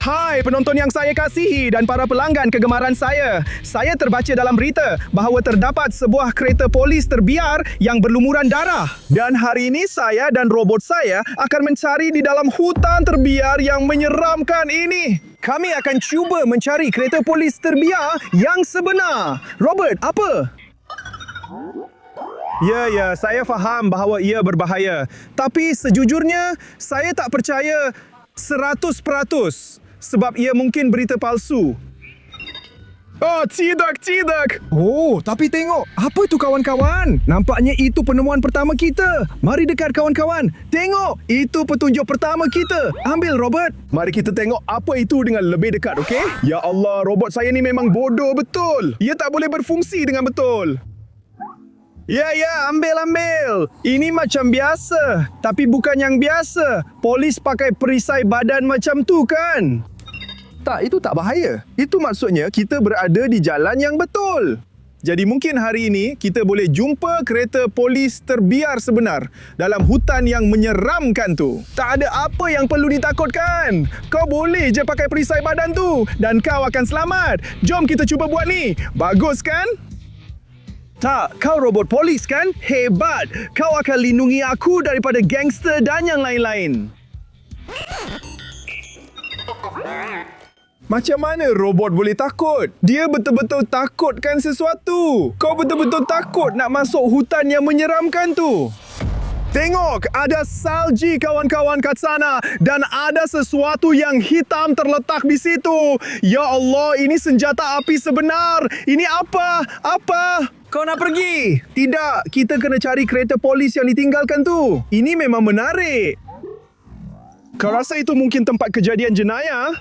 Hai penonton yang saya kasihi dan para pelanggan kegemaran saya. Saya terbaca dalam berita bahawa terdapat sebuah kereta polis terbiar yang berlumuran darah. Dan hari ini saya dan robot saya akan mencari di dalam hutan terbiar yang menyeramkan ini. Kami akan cuba mencari kereta polis terbiar yang sebenar. Robert, apa? Ya, saya faham bahawa ia berbahaya. Tapi sejujurnya, saya tak percaya 100%. Sebab ia mungkin berita palsu. Oh, tidak. Oh, tapi tengok. Apa itu kawan-kawan? Nampaknya itu penemuan pertama kita. Mari dekat kawan-kawan. Tengok, itu petunjuk pertama kita. Ambil, Robert. Mari kita tengok apa itu dengan lebih dekat, okey? Ya Allah, robot saya ni memang bodoh betul. Ia tak boleh berfungsi dengan betul. Ya, ambil. Ini macam biasa. Tapi bukan yang biasa. Polis pakai perisai badan macam tu kan? Tak, itu tak bahaya. Itu maksudnya kita berada di jalan yang betul. Jadi mungkin hari ini kita boleh jumpa kereta polis terbiar sebenar dalam hutan yang menyeramkan tu. Tak ada apa yang perlu ditakutkan. Kau boleh je pakai perisai badan tu dan kau akan selamat. Jom kita cuba buat ni. Bagus kan? Tak, kau robot polis kan? Hebat! Kau akan lindungi aku daripada gangster dan yang lain-lain. Macam mana robot boleh takut? Dia betul-betul takutkan sesuatu. Kau betul-betul takut nak masuk hutan yang menyeramkan tu. Tengok, ada salji kawan-kawan kat sana dan ada sesuatu yang hitam terletak di situ. Ya Allah, ini senjata api sebenar. Ini apa? Kau nak pergi? Tidak, kita kena cari kereta polis yang ditinggalkan tu. Ini memang menarik. Kau rasa itu mungkin tempat kejadian jenayah?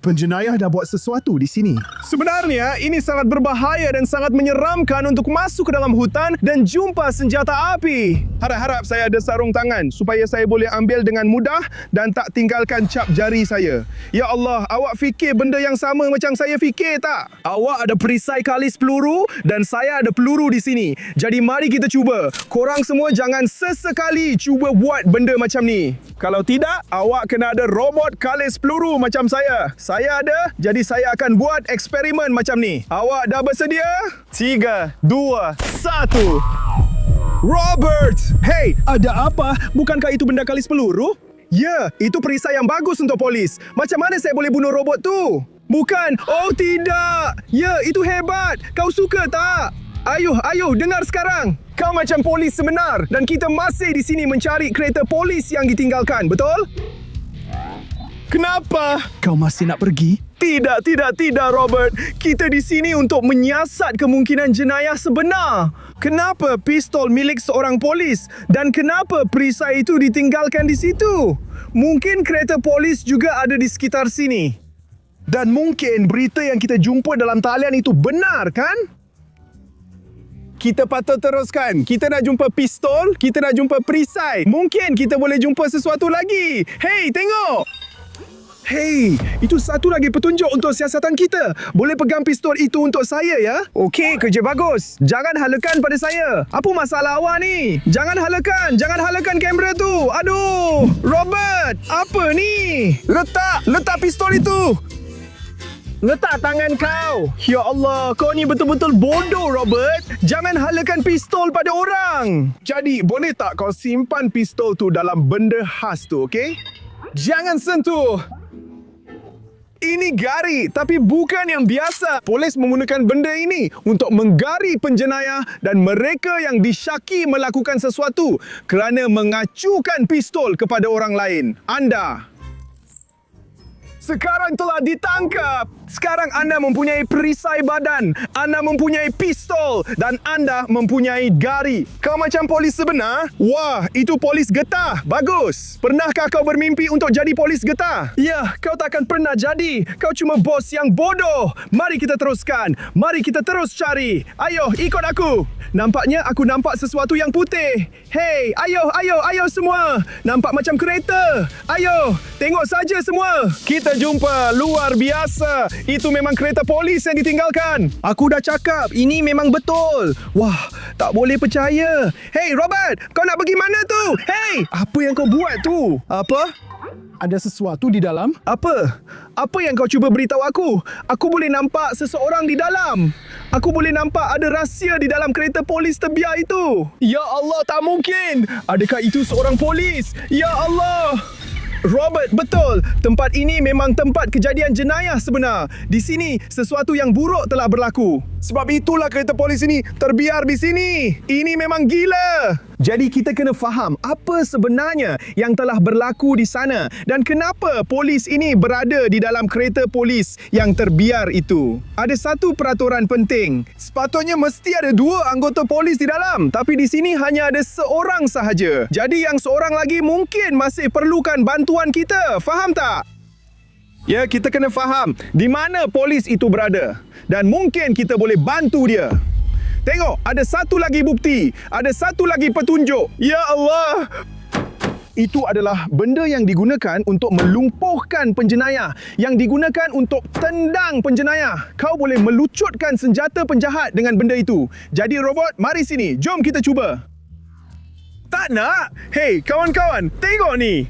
Penjenayah dah buat sesuatu di sini. Sebenarnya, ini sangat berbahaya dan sangat menyeramkan untuk masuk ke dalam hutan dan jumpa senjata api. Harap-harap saya ada sarung tangan supaya saya boleh ambil dengan mudah dan tak tinggalkan cap jari saya. Ya Allah, awak fikir benda yang sama macam saya fikir tak? Awak ada perisai kalis peluru dan saya ada peluru di sini. Jadi mari kita cuba. Korang semua jangan sesekali cuba buat benda macam ni. Kalau tidak, awak kena ada robot kalis peluru macam saya. Saya ada, jadi saya akan buat eksperimen macam ni. Awak dah bersedia? 3, 2, 1. Robert! Hey, ada apa? Bukankah itu benda kalis peluru? Ya, itu perisai yang bagus untuk polis. Macam mana saya boleh bunuh robot tu? Bukan. Oh, tidak. Ya, itu hebat. Kau suka tak? Ayuh, dengar sekarang. Kau macam polis sebenar dan kita masih di sini mencari kereta polis yang ditinggalkan, betul? Kenapa? Kau masih nak pergi? Tidak, Robert. Kita di sini untuk menyiasat kemungkinan jenayah sebenar. Kenapa pistol milik seorang polis? Dan kenapa perisai itu ditinggalkan di situ? Mungkin kereta polis juga ada di sekitar sini. Dan mungkin berita yang kita jumpa dalam talian itu benar, kan? Kita patut teruskan. Kita nak jumpa pistol, kita nak jumpa perisai. Mungkin kita boleh jumpa sesuatu lagi. Hey, tengok! Hey, itu satu lagi petunjuk untuk siasatan kita. Boleh pegang pistol itu untuk saya, ya? Okey, kerja bagus. Jangan halakan pada saya. Apa masalah awak ni? Jangan halakan kamera tu. Aduh, Robert, apa ni? Letak pistol itu. Letak tangan kau. Ya Allah, kau ni betul-betul bodoh, Robert. Jangan halakan pistol pada orang. Jadi, boleh tak kau simpan pistol tu dalam benda khas tu, okey? Jangan sentuh. Ini gari, tapi bukan yang biasa. Polis menggunakan benda ini untuk menggari penjenayah dan mereka yang disyaki melakukan sesuatu kerana mengacukan pistol kepada orang lain. Anda sekarang telah ditangkap. Sekarang anda mempunyai perisai badan, anda mempunyai pistol dan anda mempunyai gari. Kau macam polis sebenar? Wah, itu polis getah. Bagus. Pernahkah kau bermimpi untuk jadi polis getah? Ya, kau takkan pernah jadi. Kau cuma bos yang bodoh. Mari kita teruskan. Mari kita terus cari. Ayo, ikut aku. Nampaknya aku nampak sesuatu yang putih. Hey, ayo semua. Nampak macam kereta. Ayo, tengok saja semua. Kita jumpa. Luar biasa. Itu memang kereta polis yang ditinggalkan. Aku dah cakap, ini memang betul. Wah, tak boleh percaya. Hey, Robert, kau nak pergi mana tu? Hey, apa yang kau buat tu? Apa? Ada sesuatu di dalam? Apa? Apa yang kau cuba beritahu aku? Aku boleh nampak seseorang di dalam. Aku boleh nampak ada rahsia di dalam kereta polis terbiar itu. Ya Allah, tak mungkin. Adakah itu seorang polis? Ya Allah. Robert, betul. Tempat ini memang tempat kejadian jenayah sebenar. Di sini, sesuatu yang buruk telah berlaku. Sebab itulah kereta polis ini terbiar di sini. Ini memang gila. Jadi kita kena faham apa sebenarnya yang telah berlaku di sana dan kenapa polis ini berada di dalam kereta polis yang terbiar itu. Ada satu peraturan penting. Sepatutnya mesti ada 2 anggota polis di dalam, tapi di sini hanya ada seorang sahaja. Jadi yang seorang lagi mungkin masih perlukan bantuan kita. Faham tak? Ya, kita kena faham di mana polis itu berada dan mungkin kita boleh bantu dia. Tengok, ada satu lagi bukti. Ada satu lagi petunjuk. Ya Allah! Itu adalah benda yang digunakan untuk melumpuhkan penjenayah. Yang digunakan untuk tendang penjenayah. Kau boleh melucutkan senjata penjahat dengan benda itu. Jadi robot, mari sini. Jom kita cuba. Tak nak? Hei, kawan-kawan, tengok ni.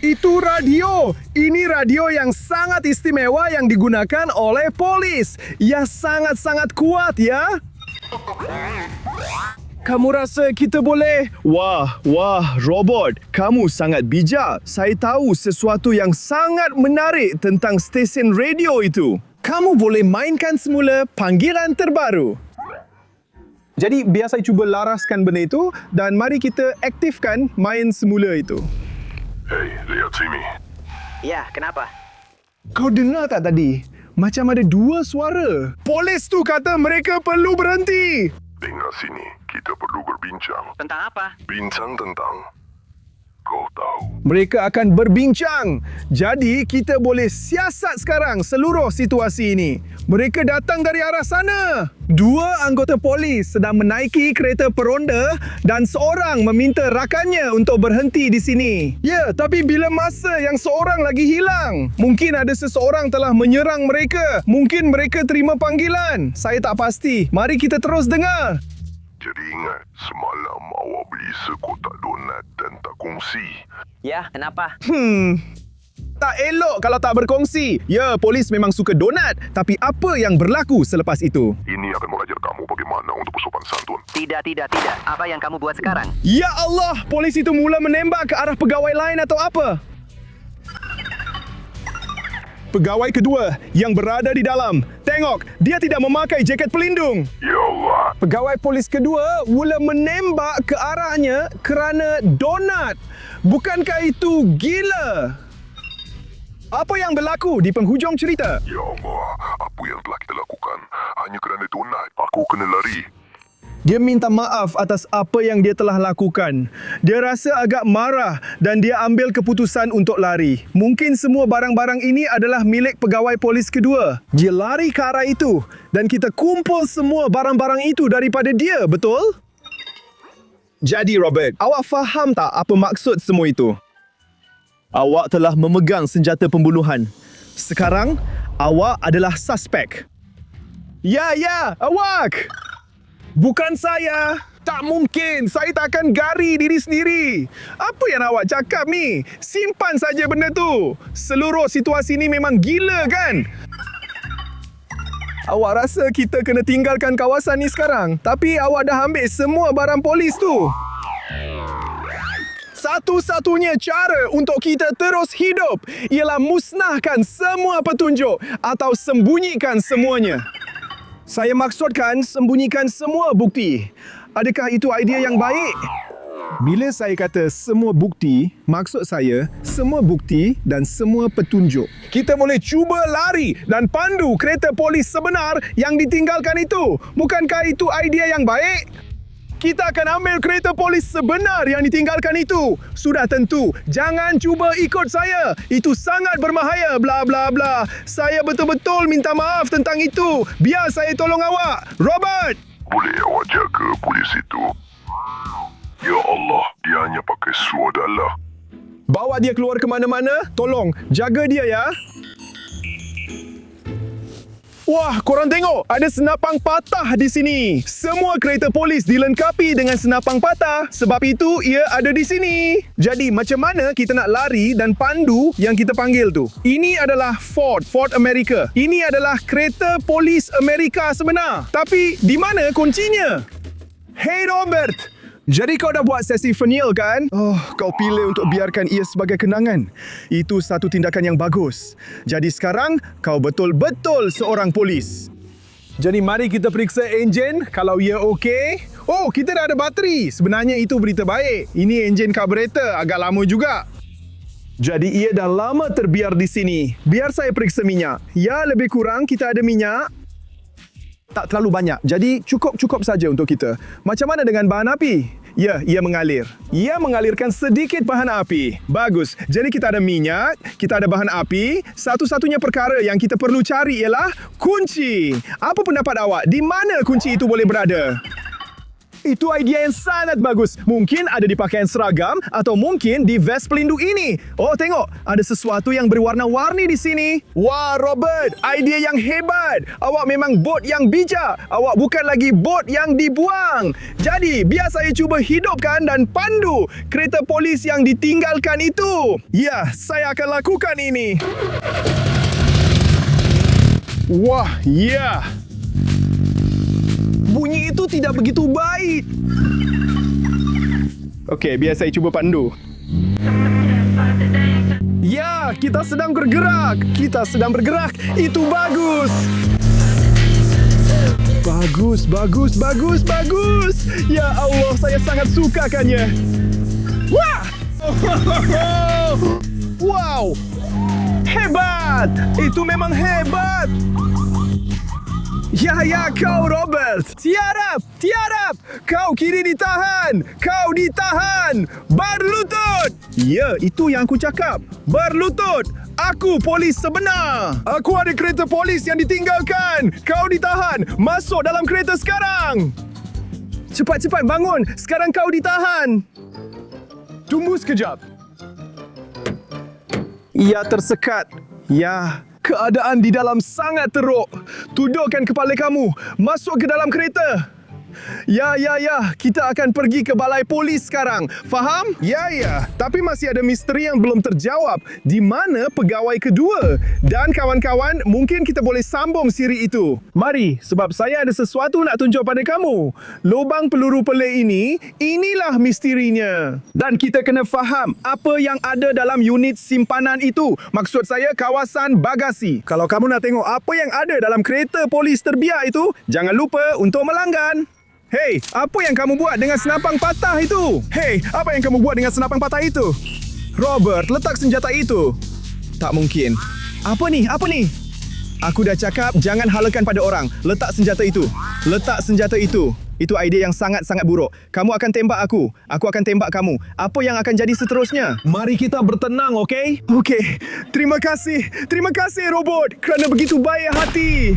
Itu radio. Ini radio yang sangat istimewa yang digunakan oleh polis. Ya, sangat-sangat kuat ya. Kamu rasa kita boleh? Wah, robot. Kamu sangat bijak. Saya tahu sesuatu yang sangat menarik tentang stesen radio itu. Kamu boleh mainkan semula panggilan terbaru. Jadi, biar saya cuba laraskan benda itu dan mari kita aktifkan main semula itu. Hei, lihat sini. Ya, kenapa? Kau dengar tak tadi? Macam ada 2 suara. Polis tu kata mereka perlu berhenti. Dengar sini, kita perlu berbincang. Tentang apa? Bincang tentang... Kau tahu. Mereka akan berbincang. Jadi, kita boleh siasat sekarang seluruh situasi ini. Mereka datang dari arah sana. 2 anggota polis sedang menaiki kereta peronda dan seorang meminta rakannya untuk berhenti di sini. Ya, tapi bila masa yang seorang lagi hilang? Mungkin ada seseorang telah menyerang mereka. Mungkin mereka terima panggilan. Saya tak pasti. Mari kita terus dengar. Jadi ingat, semalam awak beli sekotak donat dan tak kongsi. Ya, kenapa? Tak elok kalau tak berkongsi. Ya, polis memang suka donat. Tapi apa yang berlaku selepas itu? Ini akan mengajar kamu bagaimana untuk bersopan santun. Tidak. Apa yang kamu buat sekarang? Ya Allah! Polis itu mula menembak ke arah pegawai lain atau apa? Pegawai kedua yang berada di dalam. Tengok, dia tidak memakai jaket pelindung. Ya Allah. Pegawai polis kedua mula menembak ke arahnya kerana donat. Bukankah itu gila? Apa yang berlaku di penghujung cerita? Ya Allah, apa yang telah kita lakukan? Hanya kerana donat, aku kena lari. Dia minta maaf atas apa yang dia telah lakukan. Dia rasa agak marah dan dia ambil keputusan untuk lari. Mungkin semua barang-barang ini adalah milik pegawai polis kedua. Dia lari ke arah itu dan kita kumpul semua barang-barang itu daripada dia, betul? Jadi Robert, awak faham tak apa maksud semua itu? Awak telah memegang senjata pembunuhan. Sekarang, awak adalah suspek. Ya, awak! Bukan saya. Tak mungkin. Saya tak akan gari diri sendiri. Apa yang awak cakap ni? Simpan saja benda tu. Seluruh situasi ni memang gila kan? Awak rasa kita kena tinggalkan kawasan ni sekarang? Tapi awak dah ambil semua barang polis tu. Satu-satunya cara untuk kita terus hidup ialah musnahkan semua petunjuk atau sembunyikan semuanya. Saya maksudkan sembunyikan semua bukti. Adakah itu idea yang baik? Bila saya kata semua bukti, maksud saya semua bukti dan semua petunjuk. Kita boleh cuba lari dan pandu kereta polis sebenar yang ditinggalkan itu. Bukankah itu idea yang baik? Kita akan ambil kereta polis sebenar yang ditinggalkan itu. Sudah tentu, jangan cuba ikut saya. Itu sangat berbahaya, bla bla bla. Saya betul-betul minta maaf tentang itu. Biar saya tolong awak. Robert! Boleh awak jaga polis itu? Ya Allah, dia hanya pakai swadala. Bawa dia keluar ke mana-mana. Tolong, jaga dia ya. Wah, korang tengok, ada senapang patah di sini. Semua kereta polis dilengkapi dengan senapang patah. Sebab itu, ia ada di sini. Jadi, macam mana kita nak lari dan pandu yang kita panggil tu? Ini adalah Ford America. Ini adalah kereta polis Amerika sebenar. Tapi, di mana kuncinya? Hey Robert! Jadi kau dah buat sesi fernil kan? Oh, kau pilih untuk biarkan ia sebagai kenangan. Itu satu tindakan yang bagus. Jadi sekarang, kau betul-betul seorang polis. Jadi mari kita periksa enjin kalau ia okey. Oh, kita dah ada bateri. Sebenarnya itu berita baik. Ini enjin karburator, agak lama juga. Jadi ia dah lama terbiar di sini. Biar saya periksa minyak. Ya, lebih kurang kita ada minyak. Tak terlalu banyak. Jadi cukup saja untuk kita. Macam mana dengan bahan api? Ya, ia mengalir. Ia mengalirkan sedikit bahan api. Bagus. Jadi kita ada minyak, kita ada bahan api. Satu-satunya perkara yang kita perlu cari ialah kunci. Apa pendapat awak? Di mana kunci itu boleh berada? Itu idea yang sangat bagus. Mungkin ada di pakaian seragam atau mungkin di vest pelindung ini. Oh, tengok. Ada sesuatu yang berwarna-warni di sini. Wah, Robert. Idea yang hebat. Awak memang bot yang bijak. Awak bukan lagi bot yang dibuang. Jadi, biar saya cuba hidupkan dan pandu kereta polis yang ditinggalkan itu. Ya, saya akan lakukan ini. Wah, ya. Bunyi itu tidak begitu baik. Okey, biar saya cuba pandu. Ya, kita sedang bergerak. Kita sedang bergerak. Itu bagus. Bagus. Ya Allah, saya sangat sukakannya. Wah! Wow! Hebat! Itu memang hebat! Ya, kau Robert. Tiarap. Kau kiri ditahan. Kau ditahan. Berlutut. Ya, itu yang aku cakap. Berlutut. Aku polis sebenar. Aku ada kereta polis yang ditinggalkan. Kau ditahan. Masuk dalam kereta sekarang. Cepat, bangun. Sekarang kau ditahan. Tunggu sekejap. Ia tersekat. Ya. Keadaan di dalam sangat teruk. Tudukkan kepala kamu. Masuk ke dalam kereta. Ya. Kita akan pergi ke balai polis sekarang. Faham? Ya. Tapi masih ada misteri yang belum terjawab. Di mana pegawai kedua? Dan kawan-kawan, mungkin kita boleh sambung siri itu. Mari, sebab saya ada sesuatu nak tunjuk pada kamu. Lubang peluru pelik ini, inilah misterinya. Dan kita kena faham apa yang ada dalam unit simpanan itu. Maksud saya kawasan bagasi. Kalau kamu nak tengok apa yang ada dalam kereta polis terbiar itu, jangan lupa untuk melanggan. Hei, apa yang kamu buat dengan senapang patah itu? Robert, letak senjata itu. Tak mungkin. Apa ni? Aku dah cakap jangan halakan pada orang. Letak senjata itu. Itu idea yang sangat-sangat buruk. Kamu akan tembak aku. Aku akan tembak kamu. Apa yang akan jadi seterusnya? Mari kita bertenang, okey? Okey. Terima kasih, robot, kerana begitu baik hati.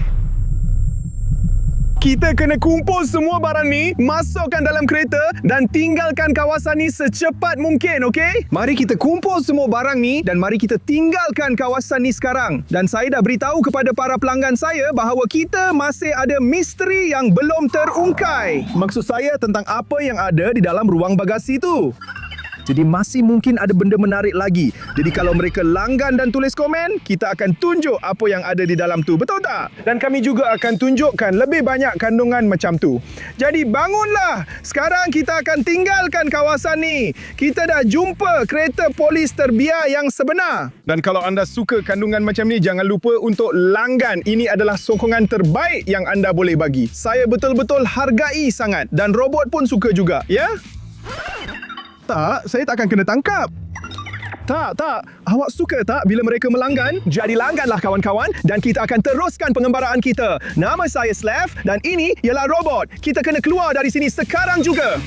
Kita kena kumpul semua barang ni, masukkan dalam kereta dan tinggalkan kawasan ni secepat mungkin, okey? Mari kita kumpul semua barang ni dan mari kita tinggalkan kawasan ni sekarang. Dan saya dah beritahu kepada para pelanggan saya bahawa kita masih ada misteri yang belum terungkai. Maksud saya tentang apa yang ada di dalam ruang bagasi tu. Jadi masih mungkin ada benda menarik lagi. Jadi kalau mereka langgan dan tulis komen, kita akan tunjuk apa yang ada di dalam tu. Betul tak? Dan kami juga akan tunjukkan lebih banyak kandungan macam tu. Jadi bangunlah. Sekarang kita akan tinggalkan kawasan ni. Kita dah jumpa kereta polis terbiar yang sebenar. Dan kalau anda suka kandungan macam ni, jangan lupa untuk langgan. Ini adalah sokongan terbaik yang anda boleh bagi. Saya betul-betul hargai sangat. Dan robot pun suka juga. Ya? Tak, saya tak akan kena tangkap. Tak. Awak suka tak bila mereka melanggan? Jadi langganlah kawan-kawan dan kita akan teruskan pengembaraan kita. Nama saya Slav dan ini ialah robot. Kita kena keluar dari sini sekarang juga.